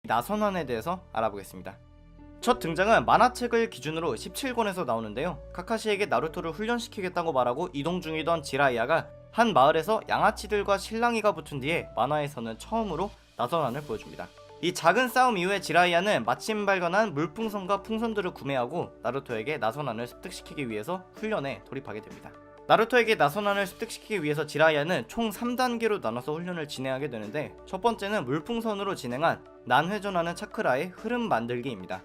나선환에 대해서 알아보겠습니다. 첫 등장은 만화책을 기준으로 17권에서 나오는데요. 카카시에게 나루토를 훈련시키겠다고 말하고 이동 중이던 지라이야가 한 마을에서 양아치들과 실랑이가 붙은 뒤에 만화에서는 처음으로 나선환을 보여줍니다. 이 작은 싸움 이후에 지라이야는 마침 발견한 물풍선과 풍선들을 구매하고 나루토에게 나선환을 습득시키기 위해서 훈련에 돌입하게 됩니다. 나루토에게 나선환을 습득시키기 위해서 지라이야는 총 3단계로 나눠서 훈련을 진행하게 되는데, 첫 번째는 물풍선으로 진행한 난회전하는 차크라의 흐름 만들기입니다.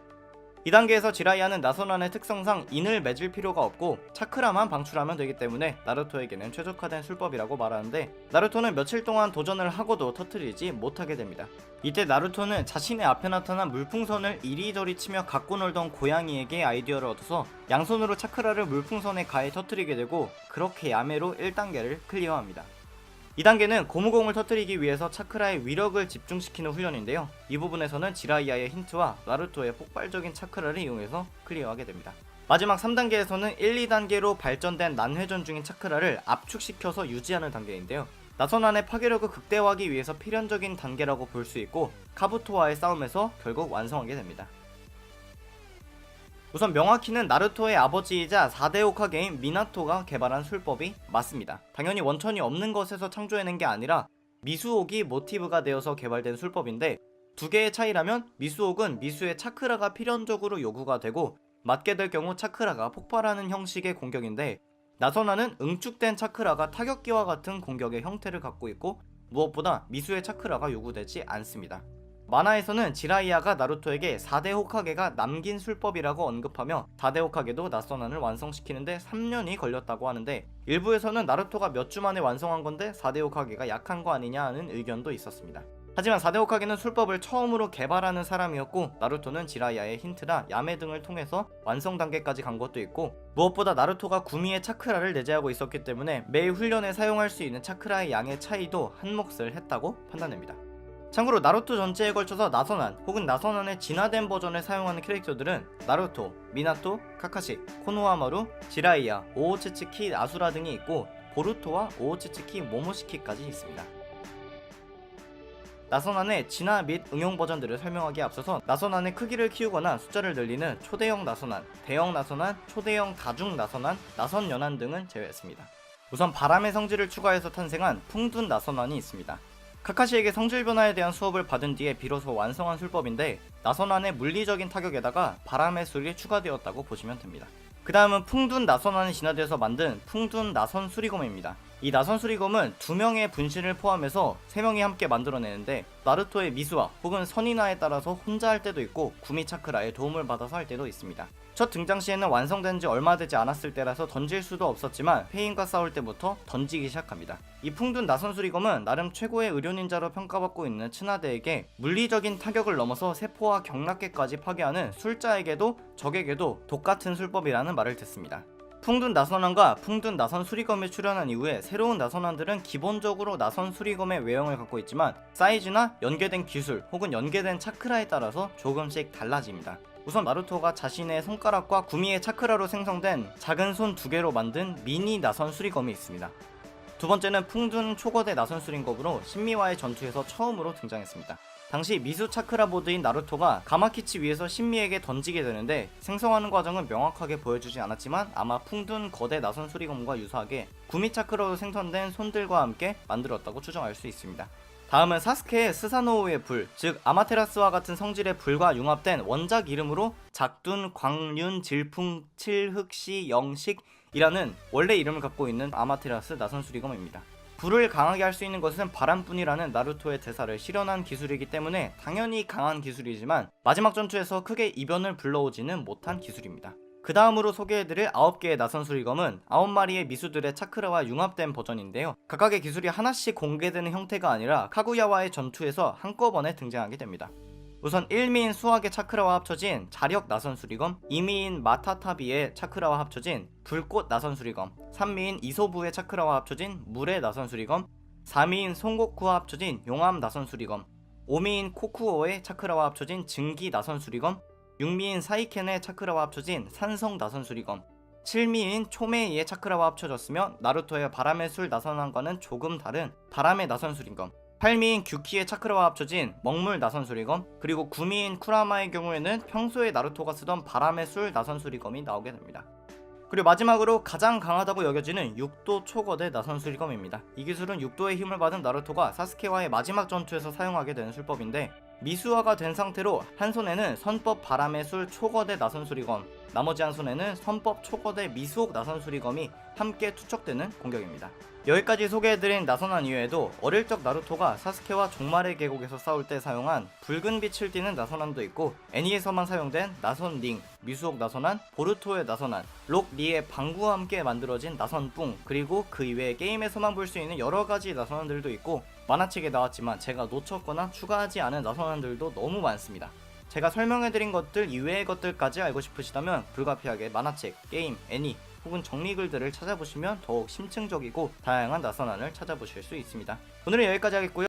이 단계에서 지라이야는 나선환의 특성상 인을 맺을 필요가 없고 차크라만 방출하면 되기 때문에 나루토에게는 최적화된 술법이라고 말하는데, 나루토는 며칠 동안 도전을 하고도 터뜨리지 못하게 됩니다. 이때 나루토는 자신의 앞에 나타난 물풍선을 이리저리 치며 갖고 놀던 고양이에게 아이디어를 얻어서 양손으로 차크라를 물풍선에 가해 터뜨리게 되고, 그렇게 야매로 1단계를 클리어합니다. 2단계는 고무공을 터뜨리기 위해서 차크라의 위력을 집중시키는 훈련인데요. 이 부분에서는 지라이야의 힌트와 나루토의 폭발적인 차크라를 이용해서 클리어하게 됩니다. 마지막 3단계에서는 1, 2단계로 발전된 난회전 중인 차크라를 압축시켜서 유지하는 단계인데요. 나선환의 파괴력을 극대화하기 위해서 필연적인 단계라고 볼 수 있고, 카부토와의 싸움에서 결국 완성하게 됩니다. 우선 명확히는 나루토의 아버지이자 4대 호카게인 미나토가 개발한 술법이 맞습니다. 당연히 원천이 없는 것에서 창조해낸 게 아니라 미수옥이 모티브가 되어서 개발된 술법인데, 두 개의 차이라면 미수옥은 미수의 차크라가 필연적으로 요구가 되고 맞게 될 경우 차크라가 폭발하는 형식의 공격인데, 나선환은 응축된 차크라가 타격기와 같은 공격의 형태를 갖고 있고 무엇보다 미수의 차크라가 요구되지 않습니다. 만화에서는 지라이야가 나루토에게 4대 호카게가 남긴 술법이라고 언급하며 4대 호카게도 나선환을 완성시키는데 3년이 걸렸다고 하는데, 일부에서는 나루토가 몇 주 만에 완성한 건데 4대 호카게가 약한 거 아니냐 하는 의견도 있었습니다. 하지만 4대 호카게는 술법을 처음으로 개발하는 사람이었고, 나루토는 지라이야의 힌트나 야매 등을 통해서 완성 단계까지 간 것도 있고, 무엇보다 나루토가 구미의 차크라를 내재하고 있었기 때문에 매일 훈련에 사용할 수 있는 차크라의 양의 차이도 한몫을 했다고 판단됩니다. 참고로 나루토 전체에 걸쳐서 나선환 혹은 나선환의 진화된 버전을 사용하는 캐릭터들은 나루토, 미나토, 카카시, 코노하마루, 지라이야, 오오츠츠키 아수라 등이 있고, 보루토와 오오츠츠키 모모시키까지 있습니다. 나선환의 진화 및 응용 버전들을 설명하기에 앞서서 나선환의 크기를 키우거나 숫자를 늘리는 초대형 나선환, 대형 나선환, 초대형 다중 나선환, 나선연환 등은 제외했습니다. 우선 바람의 성질을 추가해서 탄생한 풍둔 나선환이 있습니다. 카카시에게 성질 변화에 대한 수업을 받은 뒤에 비로소 완성한 술법인데, 나선환의 물리적인 타격에다가 바람의 술이 추가되었다고 보시면 됩니다. 그 다음은 풍둔 나선환이 진화되어서 만든 풍둔 나선 수리검입니다. 이 나선 수리검은 2명의 분신을 포함해서 3명이 함께 만들어내는데, 나루토의 미수와 혹은 선이나에 따라서 혼자 할 때도 있고 구미 차크라의 도움을 받아서 할 때도 있습니다. 첫 등장 시에는 완성된 지 얼마 되지 않았을 때라서 던질 수도 없었지만 페인과 싸울 때부터 던지기 시작합니다. 이 풍둔 나선 수리검은 나름 최고의 의료닌자로 평가받고 있는 츠나데에게 물리적인 타격을 넘어서 세포와 경락계까지 파괴하는 술자에게도 적에게도 독같은 술법이라는 말을 듣습니다. 풍둔 나선환과 풍둔 나선 수리검에 출연한 이후에 새로운 나선환들은 기본적으로 나선 수리검의 외형을 갖고 있지만 사이즈나 연계된 기술 혹은 연계된 차크라에 따라서 조금씩 달라집니다. 우선 나루토가 자신의 손가락과 구미의 차크라로 생성된 작은 손 2개로 만든 미니 나선 수리검이 있습니다. 두 번째는 풍둔 초거대 나선 수리검으로 신미와의 전투에서 처음으로 등장했습니다. 당시 미수 차크라 보드인 나루토가 가마키치 위에서 신미에게 던지게 되는데, 생성하는 과정은 명확하게 보여주지 않았지만 아마 풍둔 거대 나선 수리검과 유사하게 구미 차크라로 생성된 손들과 함께 만들었다고 추정할 수 있습니다. 다음은 사스케의 스사노우의 불, 즉 아마테라스와 같은 성질의 불과 융합된 원작 이름으로 작둔, 광륜, 질풍, 칠흑시, 영식이라는 원래 이름을 갖고 있는 아마테라스 나선 수리검입니다. 불을 강하게 할 수 있는 것은 바람뿐이라는 나루토의 대사를 실현한 기술이기 때문에 당연히 강한 기술이지만 마지막 전투에서 크게 이변을 불러오지는 못한 기술입니다. 그 다음으로 소개해드릴 9개의 나선 수리검은 9마리의 미수들의 차크라와 융합된 버전인데요. 각각의 기술이 하나씩 공개되는 형태가 아니라 카구야와의 전투에서 한꺼번에 등장하게 됩니다. 우선 1미인 수학의 차크라와 합쳐진 자력 나선 수리검, 2미인 마타타비의 차크라와 합쳐진 불꽃 나선 수리검, 3미인 이소부의 차크라와 합쳐진 물의 나선 수리검, 4미인 송고쿠와 합쳐진 용암 나선 수리검, 5미인 코쿠오의 차크라와 합쳐진 증기 나선 수리검, 6미인 사이켄의 차크라와 합쳐진 산성 나선 수리검, 7미인 초메이의 차크라와 합쳐졌으며 나루토의 바람의 술 나선환과는 조금 다른 바람의 나선 수리검, 8미인 규키의 차크라와 합쳐진 먹물 나선수리검, 그리고 9미인 쿠라마의 경우에는 평소에 나루토가 쓰던 바람의 술 나선수리검이 나오게 됩니다. 그리고 마지막으로 가장 강하다고 여겨지는 6도 초거대 나선수리검입니다. 이 기술은 6도의 힘을 받은 나루토가 사스케와의 마지막 전투에서 사용하게 되는 술법인데, 미수화가 된 상태로 한 손에는 선법 바람의 술 초거대 나선수리검, 나머지 한 손에는 선법 초거대 미수옥 나선수리검이 함께 투척되는 공격입니다. 여기까지 소개해드린 나선한 이외에도 어릴 적 나루토가 사스케와 종말의 계곡에서 싸울 때 사용한 붉은 빛을 띠는 나선한도 있고, 애니에서만 사용된 나선링, 미수옥 나선한, 보루토의 나선한, 록리의 방구와 함께 만들어진 나선뿡, 그리고 그 이외에 게임에서만 볼 수 있는 여러가지 나선한들도 있고, 만화책에 나왔지만 제가 놓쳤거나 추가하지 않은 나선한들도 너무 많습니다. 제가 설명해드린 것들 이외의 것들까지 알고 싶으시다면 불가피하게 만화책, 게임, 애니 혹은 정리글들을 찾아보시면 더욱 심층적이고 다양한 나선한을 찾아보실 수 있습니다. 오늘은 여기까지 하겠고요.